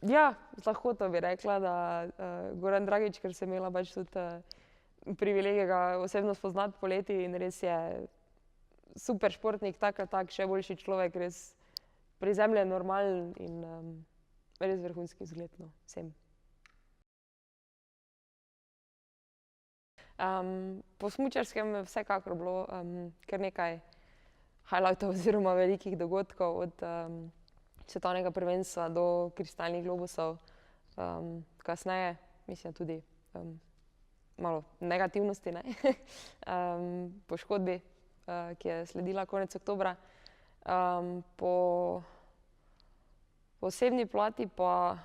Ja, z lahkoto bi rekla, da Goran Dragić, ker sem imela pač tudi privilegij ga osebno spoznati poleti in res je super športnik, tak ali tak, še boljši človek, res prizemljen, normalen in res vrhunski vzgled, no, vsem. Po smučarskem je vsekakor bilo kar nekaj highlightov oziroma velikih dogodkov, od svetovnega prvenstva do kristalnih globusov. Kasneje, mislim tudi malo negativnosti, ne, poškodbi, ki je sledila konec oktobra. Po osebni plati pa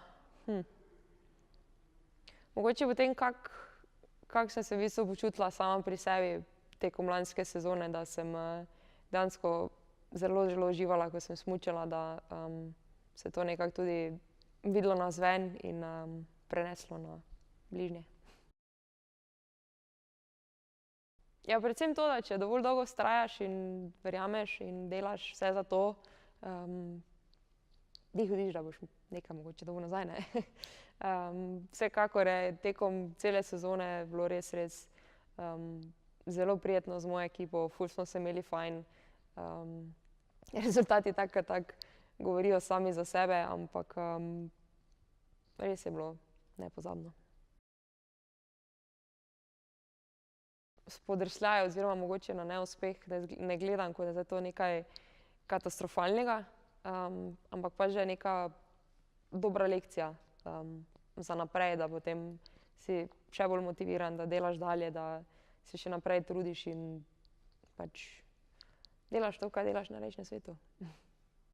mogoče po tem, kako sem se v bistvu počutila sama pri sebi tekom lanske sezone, da sem dejansko zelo, zelo uživala, ko sem smučala, da se to nekako tudi videlo navzven in preneslo na bližnje. Ja, predvsem to, da če dovolj dolgo vztrajaš in verjameš in delaš vse za to, glih vidiš, da boš nekaj mogoče dobil nazaj, ne. Vsekakor je tekom cele sezone bilo res, res zelo prijetno z mojo ekipo, ful smo se imeli fajn. Rezultati tako ali tako govorijo sami za sebe, ampak res je bilo nepozabno. Spodrsljaj oziroma mogoče na neuspeh ne gledam, kot da je to nekaj katastrofalnega, ampak pač, da je neka dobra lekcija za naprej, da potem si še bolj motiviran, da delaš dalje, da se še naprej trudiš in pač delaš to, kaj delaš najrajši na svetu.